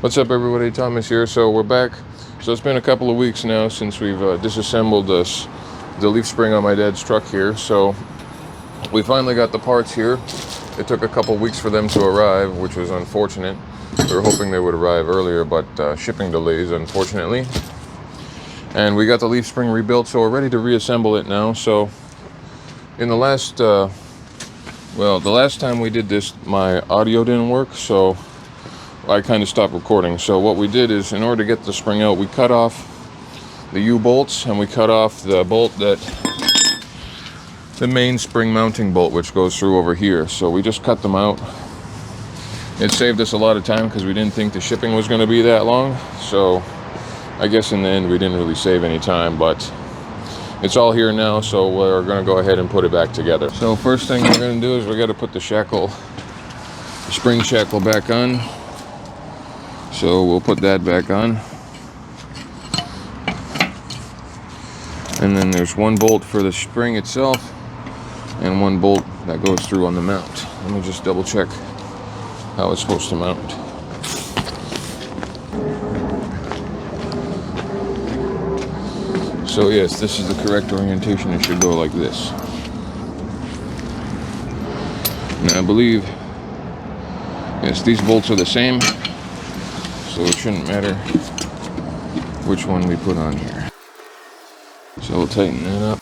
What's up, everybody? Thomas here. So we're back. So it's been a couple of weeks now since we've disassembled the leaf spring on my dad's truck here. So we finally got the parts here. It took a couple weeks for them to arrive, which was unfortunate. We were hoping they would arrive earlier, but shipping delays, unfortunately. And we got the leaf spring rebuilt, so we're ready to reassemble it now. So in the last time we did this, my audio didn't work, so I kind of stopped recording. So what we did is, in order to get the spring out, we cut off the U-bolts and we cut off the bolt the main spring mounting bolt, which goes through over here. So we just cut them out. It saved us a lot of time because we didn't think the shipping was going to be that long. So I guess in the end we didn't really save any time, but it's all here now, so we're going to go ahead and put it back together. So first thing we're going to do is we got to put the spring shackle back on. So we'll put that back on. And then there's one bolt for the spring itself and one bolt that goes through on the mount. Let me just double check how it's supposed to mount. So yes, this is the correct orientation. It should go like this. And I believe, yes, these bolts are the same. So it shouldn't matter which one we put on here. So we'll tighten that up.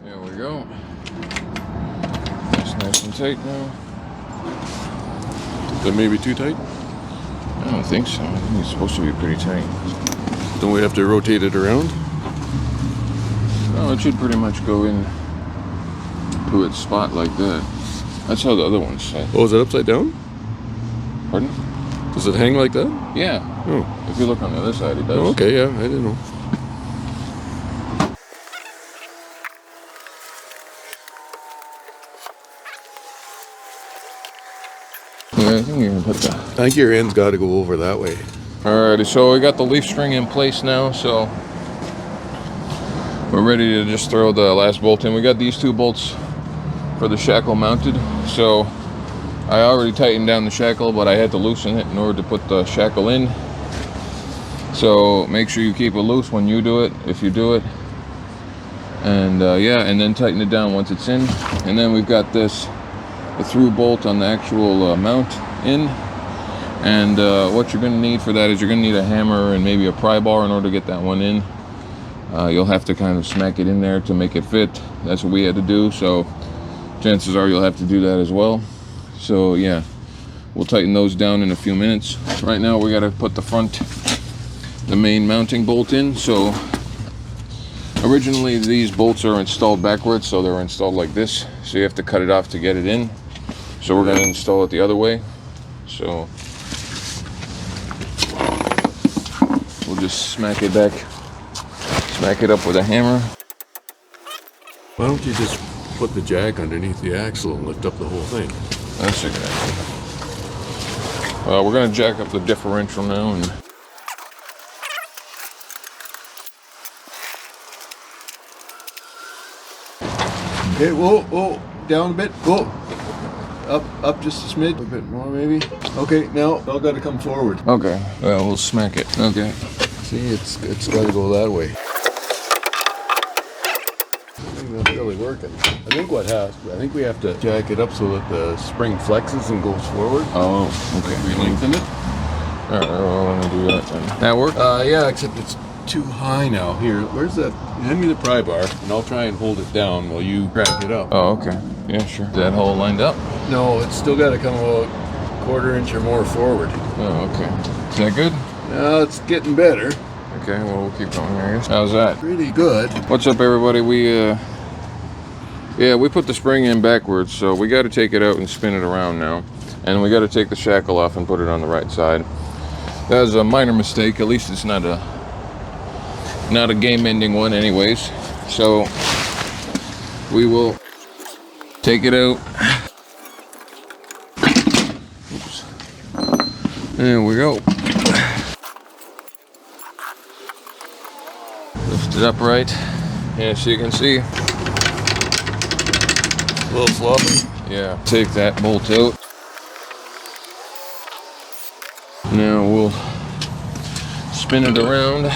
There we go. That's nice and tight now. That may be too tight? I don't think so. I think it's supposed to be pretty tight. Don't we have to rotate it around? No, it should pretty much go in to its spot like that. That's how the other one's set. Oh, is it upside down? Pardon? Does it hang like that? Yeah. Oh. If you look on the other side, it does. Oh, okay, yeah, I didn't know. Yeah, I think you can put that. I think your end's got to go over that way. Alrighty, so we got the leaf string in place now, so we're ready to just throw the last bolt in. We got these two bolts for the shackle mounted, so I already tightened down the shackle, but I had to loosen it in order to put the shackle in. So make sure you keep it loose when you do it, if you do it. And yeah, and then tighten it down once it's in. And then we've got the through bolt on the actual mount in. And what you're going to need for that is you're going to need a hammer and maybe a pry bar in order to get that one in. You'll have to kind of smack it in there to make it fit. That's what we had to do, so chances are you'll have to do that as well. So yeah, we'll tighten those down in a few minutes. Right now we got to put the main mounting bolt in. So originally these bolts are installed backwards, so they're installed like this. So you have to cut it off to get it in. So we're going to install it the other way. So we'll just smack it up with a hammer. Why don't you just put the jack underneath the axle and lift up the whole thing? That's a good idea. We're going to jack up the differential now and Okay, whoa, down a bit, whoa. Up just a smidge, a bit more maybe. Okay, now all got to come forward. okay, well, we'll smack it. Okay. See, it's got to go that way. I think that's really working. I think we have to jack it up so that the spring flexes and goes forward. Oh, okay. We lengthen it. All right, well, I'm going to do that then. That work? Yeah, except it's too high now. Here, where's that? Hand me the pry bar, and I'll try and hold it down while you crank it up. Oh, okay. Yeah, sure. Is that hole lined up? No, it's still got to come about a quarter inch or more forward. Oh, okay. Is that good? Now it's getting better. Okay, well, we'll keep going, I guess. How's that? Pretty good. What's up, everybody? We put the spring in backwards, so we got to take it out and spin it around now. And we got to take the shackle off and put it on the right side. That was a minor mistake. At least it's not a game-ending one anyways. So we will take it out Oops. There we go. Lift it up right. Yeah, so you can see. A little sloppy. Yeah. Take that bolt out. Now we'll spin it around.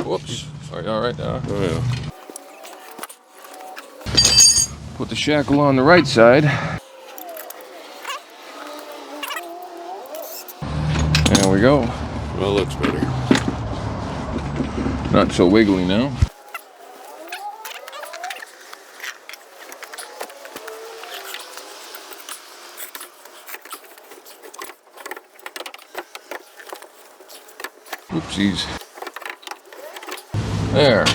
Whoops. Are you alright? Oh yeah. Put the shackle on the right side. There we go. Well, looks better. Not so wiggly now. Oopsies. There.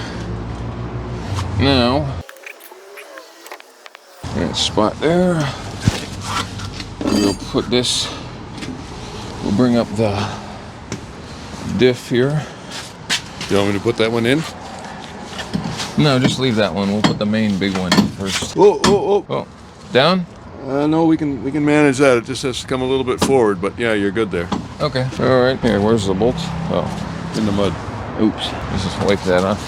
Now, that spot there. We'll put this. We'll bring up the diff here. You want me to put that one in? No, just leave that one. We'll put the main big one in first. Oh, oh, oh. Oh, down? No, we can manage that. It just has to come a little bit forward, but yeah, you're good there. Okay. All right. Here, where's the bolts? Oh, In the mud. oops. Let's just wipe that off.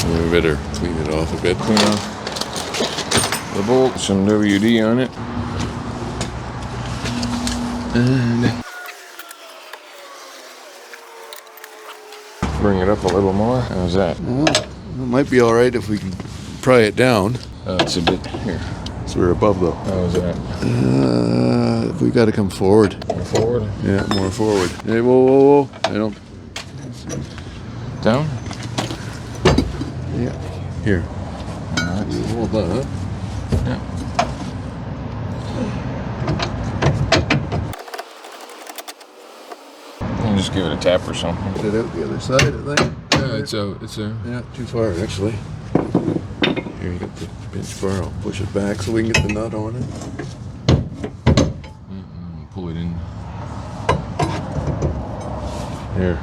We better clean it off a bit. Clean off the bolt. Some WD on it. And bring it up a little more. How's that? Well, it might be all right if we can pry it down. It's a bit here. So we're above though. How's that? We got to come forward. More forward? Yeah, more forward. Hey, whoa, whoa, whoa! I don't. Down? Yeah. Here. All right. You hold that, huh? Yeah. And just give it a tap or something. Get it out the other side, I think. Yeah, it's out. It's there. Yeah, too far actually. Here, you got the pinch bar. I'll push it back so we can get the nut on it. Pull it in. Here.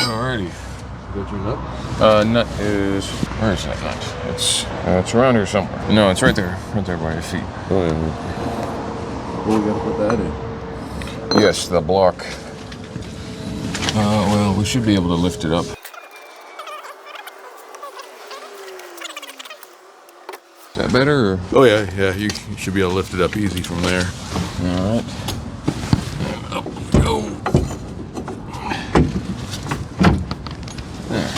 Alrighty. Got your nut? Nut is. Where is that nut? It's around here somewhere. No, it's right there by your feet. Oh yeah. Well, we gotta put that in. Yes, the block. Well, we should be able to lift it up. Is that better? Or? Oh yeah, yeah. You should be able to lift it up easy from there. All right. And up we go. There.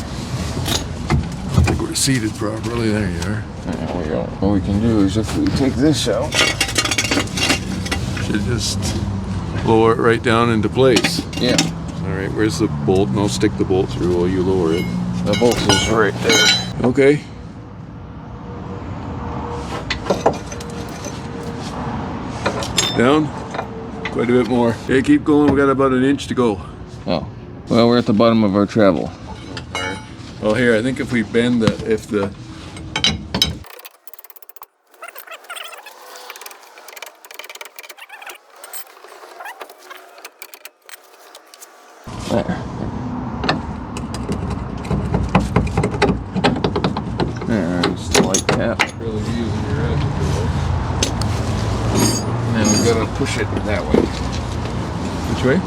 I think we're seated properly. There you are. There we go. What we can do is if we take this out. Should just lower it right down into place. Yeah. All right. Where's the bolt? And I'll stick the bolt through while you lower it. The bolt is right there. Okay. Down. Quite a bit more. Okay, keep going. We got about an inch to go. Oh. Well, we're at the bottom of our travel. Oh, here. I think if we bend the, if the. There. There, just a light tap. Really using your edge. And we gotta push it that way. Which way?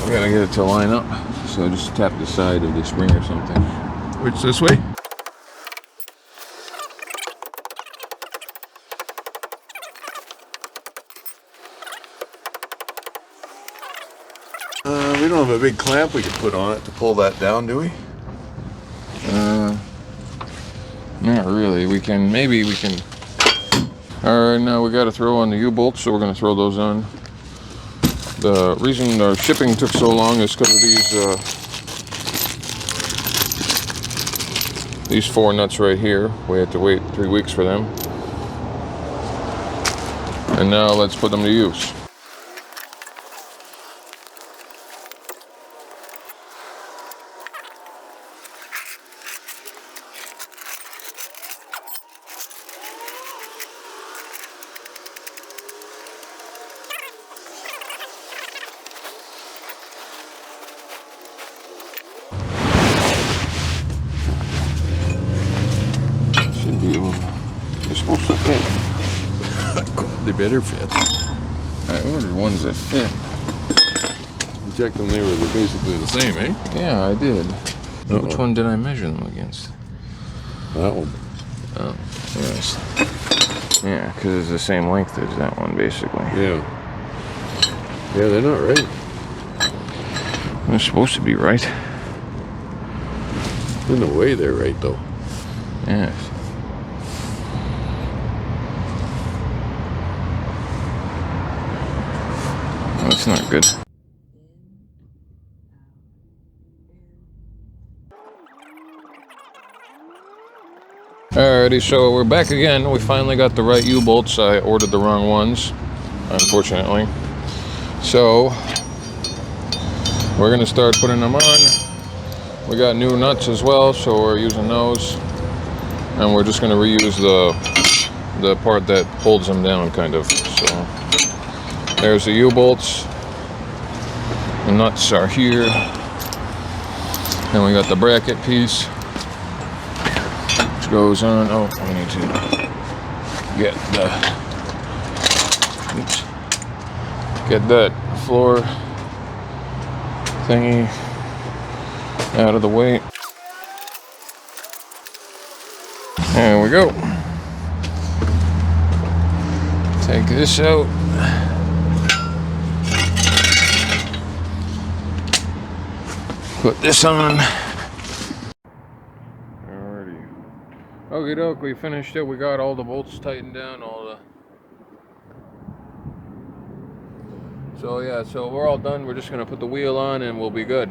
We gotta get it to line up. So just tap the side of the spring or something. Which, this way? We don't have a big clamp we could put on it to pull that down, do we? Not really. Maybe we can. Alright, now we gotta throw on the U-bolts, so we're gonna throw those on. The reason our shipping took so long is because of these 4 nuts right here. We had to wait 3 weeks for them. And now let's put them to use. Should be able. You're supposed to fit. They better fit. I ordered ones that fit. You checked them, they're basically the same, eh? Yeah, I did. Uh-oh. Which one did I measure them against? That one. Oh, yes. Yeah, because it's the same length as that one, basically. Yeah. Yeah, they're not right. They're supposed to be right. In a way, they're right, though. Yes. That's not good. Alrighty, so we're back again. We finally got the right U-bolts. I ordered the wrong ones, unfortunately. So, we're gonna start putting them on. We got new nuts as well, so we're using those. And we're just gonna reuse the part that holds them down, kind of. So, there's the U-bolts. The nuts are here. Then we got the bracket piece, which goes on. Oh, we need to get that floor thingy out of the way. There we go. Take this out. Put this on. Alrighty. Okie doke, we finished it. We got all the bolts tightened down, So yeah, so we're all done. We're just gonna put the wheel on and we'll be good.